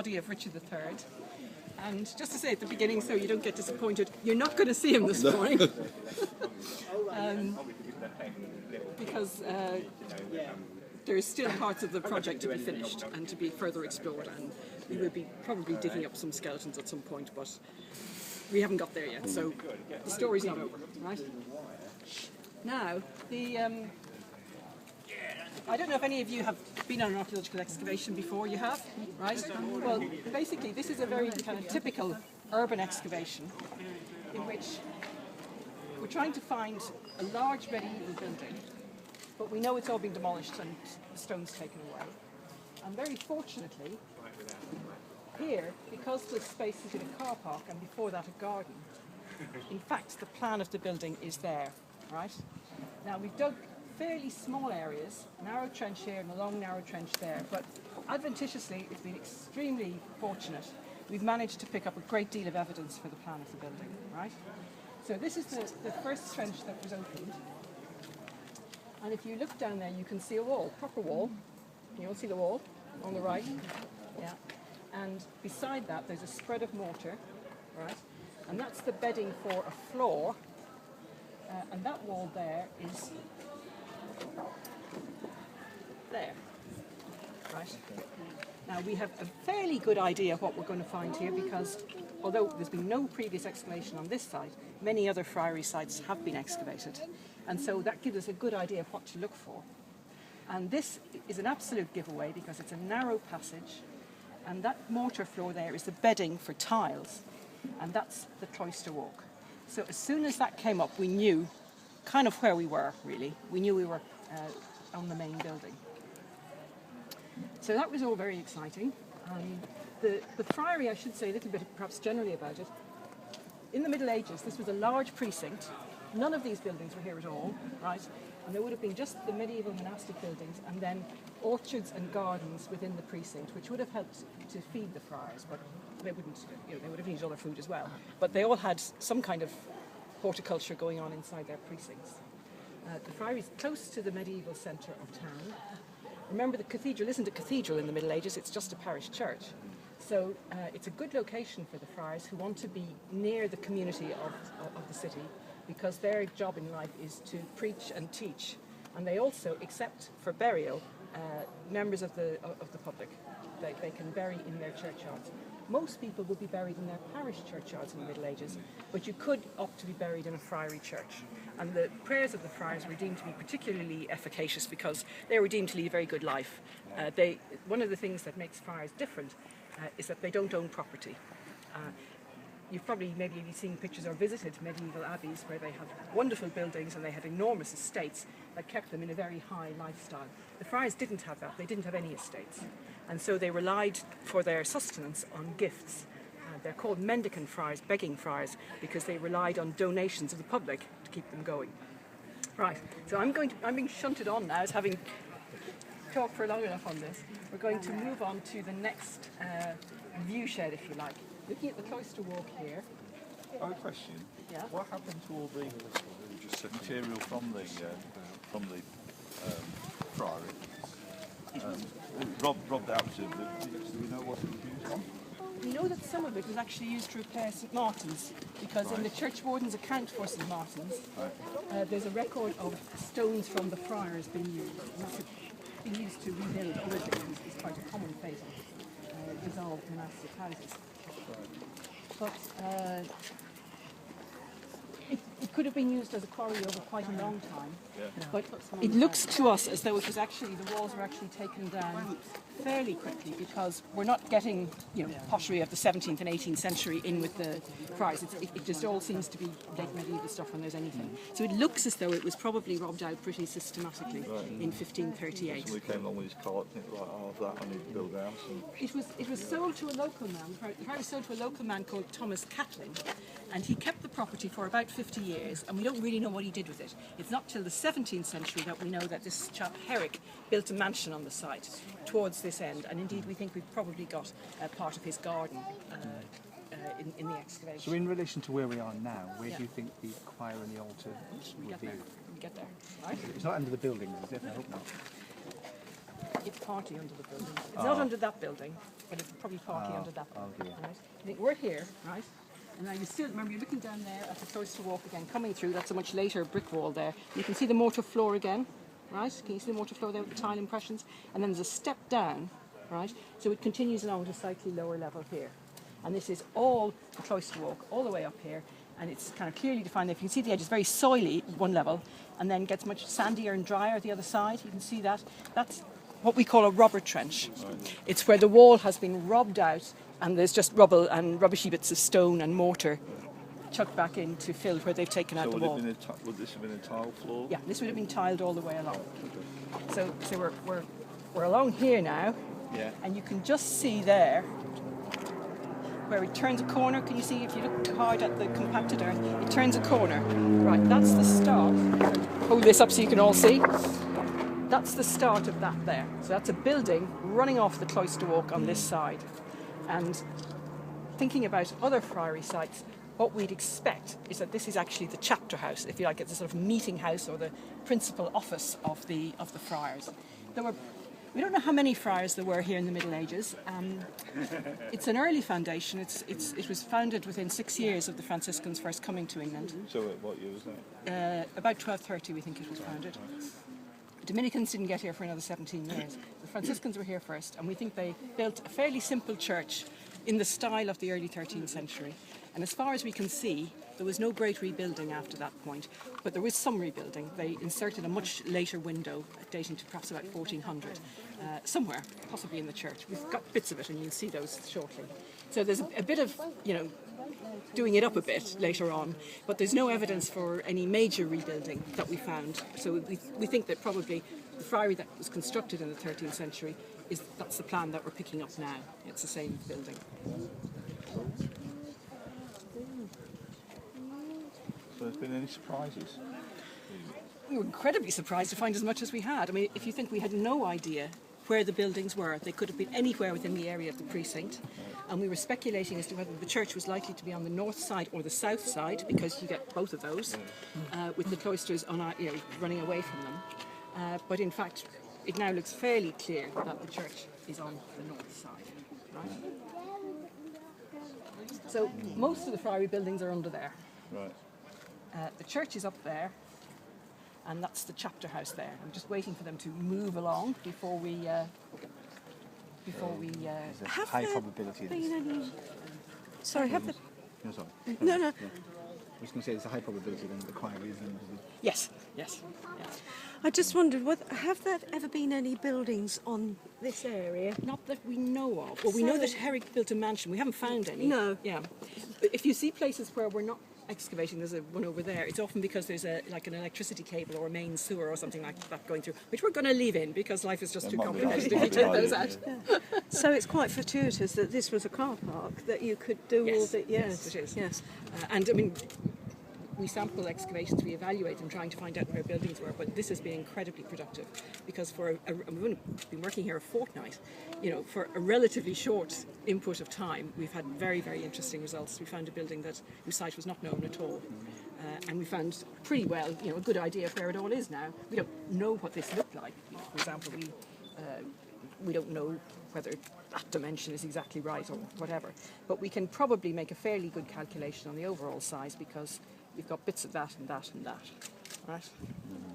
body of Richard III. And just to say at the beginning, so you don't get disappointed, you're not going to see him this morning. Because there's still parts of the project to be finished and to be further explored, and we will be probably digging up some skeletons at some point, but we haven't got there yet, so the story's not over, right? Now, I don't know if any of you have been on an archaeological excavation before. You have, right? Well, basically, this is a very kind of typical urban excavation in which we're trying to find a large medieval building, but we know it's all been demolished and the stones taken away. And very fortunately, here, because the space has been a car park and before that a garden, in fact, the plan of the building is there, right? Now, we've dug fairly small areas, a narrow trench here and a long narrow trench there, but adventitiously, it's been extremely fortunate. We've managed to pick up a great deal of evidence for the plan of the building, right? So this is the first trench that was opened. And if you look down there, you can see a wall, proper wall. Can you all see the wall on the right? Yeah. And beside that, there's a spread of mortar, right? And that's the bedding for a floor. And that wall there is there, right? Now we have a fairly good idea of what we're going to find here because although there's been no previous excavation on this site, many other friary sites have been excavated. And so that gives us a good idea of what to look for. And this is an absolute giveaway because it's a narrow passage and that mortar floor there is the bedding for tiles and that's the cloister walk. So as soon as that came up, we knew kind of where we were, really. We knew we were on the main building. So that was all very exciting. The friary, I should say a little bit perhaps generally about it. In the Middle Ages, this was a large precinct. None of these buildings were here at all, right? And there would have been just the medieval monastic buildings and then orchards and gardens within the precinct, which would have helped to feed the friars, but they wouldn't, they would have needed other food as well. But they all had some kind of horticulture going on inside their precincts. The friary is close to the medieval centre of town. Remember, the cathedral isn't a cathedral in the Middle Ages, it's just a parish church. So it's a good location for the friars who want to be near the community of the city because their job in life is to preach and teach. And they also accept for burial members of the public. They can bury in their churchyards. Most people would be buried in their parish churchyards in the Middle Ages, but you could opt to be buried in a friary church. And the prayers of the friars were deemed to be particularly efficacious because they were deemed to lead a very good life. One of the things that makes friars different is that they don't own property. You've probably maybe seen pictures or visited medieval abbeys where they have wonderful buildings and they had enormous estates that kept them in a very high lifestyle. The friars didn't have that, they didn't have any estates. And so they relied for their sustenance on gifts. They're called mendicant friars, begging friars, because they relied on donations of the public to keep them going. Right, so I'm being shunted on now as having talked for long enough on this. We're going to move on to the next view shed, if you like. Looking at the cloister walk here. I have a question. Yeah? What happened to all the material from the friary? Robbed out of it. Do we know what it was used on? We know that some of it was actually used to repair St Martin's, because in the church warden's account for St Martin's, there's a record of stones from the friars being used. And that's being used to rebuild other things is quite a common fate of dissolved monastic houses. But it could have been used as a quarry over quite a long time. But it looks to us as though it was actually, the walls were actually taken down fairly quickly because we're not getting, pottery of the 17th and 18th century in with the friars. It just all seems to be late medieval stuff when there's anything. So it looks as though it was probably robbed out pretty systematically in 1538. Somebody came along with his cart and it was like, that, I need to build a house. It was sold to a local man. The friar was sold to a local man called Thomas Catlin, and he kept the property for about 50 years, and we don't really know what he did with it. It's not till the 17th century that we know that this chap Herrick built a mansion on the site towards this end, and indeed we think we've probably got part of his garden in the excavation. So in relation to where we are now, where do you think the choir and the altar would be? We get there. Right? It's not under the buildings, is it? I hope not. it's partly under the building. It's not under that building, but it's probably partly under that building. dear. Right? I think we're here, right? And now you still remember you're looking down there at the cloister walk again, coming through. That's a much later brick wall there. You can see the mortar floor again, right? Can you see the mortar floor there with the tile impressions? And then there's a step down, right? So it continues along to a slightly lower level here. And this is all the cloister walk, all the way up here. And it's kind of clearly defined. If you can see the edge is very soily at one level, and then gets much sandier and drier at the other side. You can see that. That's what we call a robber trench. It's where the wall has been robbed out, and there's just rubble and rubbishy bits of stone and mortar chucked back in to fill where they've taken out the wall. Would this have been a tile floor? Yeah, this would have been tiled all the way along. So we're along here now, Yeah. and you can just see there where it turns a corner. Can you see if you look hard at the compacted earth? It turns a corner. Right, that's the start. Hold this up so you can all see. That's the start of that there. So that's a building running off the cloister walk on this side. And thinking about other friary sites, what we'd expect is that this is actually the chapter house, if you like. It's a sort of meeting house or the principal office of the friars. We don't know how many friars there were here in the Middle Ages. It's an early foundation. It was founded within 6 years of the Franciscans first coming to England. So what year was that? About 1230, we think it was founded. The Dominicans didn't get here for another 17 years. The Franciscans were here first, and we think they built a fairly simple church in the style of the early 13th century. And as far as we can see, there was no great rebuilding after that point, but there was some rebuilding. They inserted a much later window, dating to perhaps about 1400, somewhere, possibly in the church. We've got bits of it, and you'll see those shortly. So there's a bit of, doing it up a bit later on, but there's no evidence for any major rebuilding that we found. So we think that probably the friary that was constructed in the 13th century, that's the plan that we're picking up now. It's the same building. So there's been any surprises? We were incredibly surprised to find as much as we had. I mean, if you think we had no idea where the buildings were, they could have been anywhere within the area of the precinct, and we were speculating as to whether the church was likely to be on the north side or the south side, because you get both of those, with the cloisters running away from them. But in fact, it now looks fairly clear that the church is on the north side. Right? So most of the friary buildings are under there. Right. The church is up there, and that's the chapter house there. I'm just waiting for them to move along before we. There's a high probability that Sorry, have the... No, sorry. No. Yeah. I was going to say there's a high probability then the choir is in. Yes. I just wondered, have there ever been any buildings on this area? Not that we know of. Well, we know that Herrick built a mansion. We haven't found any. No. Yeah. If you see places where we're not excavating, there's one over there, it's often because there's an electricity cable or a main sewer or something like that going through, which we're going to leave in because life is just too complicated if you take those out. So it's quite fortuitous that this was a car park, that you could do all the... Yes, it is. Yes. And I mean, we sample excavations, we evaluate them, trying to find out where buildings were, but this has been incredibly productive because we've only been working here a fortnight. For a relatively short input of time, we've had very, very interesting results. We found a building whose site was not known at all, and we found pretty well, a good idea of where it all is now. We don't know what this looked like. For example, we don't know whether that dimension is exactly right or whatever, but we can probably make a fairly good calculation on the overall size because you've got bits of that and that and that, right?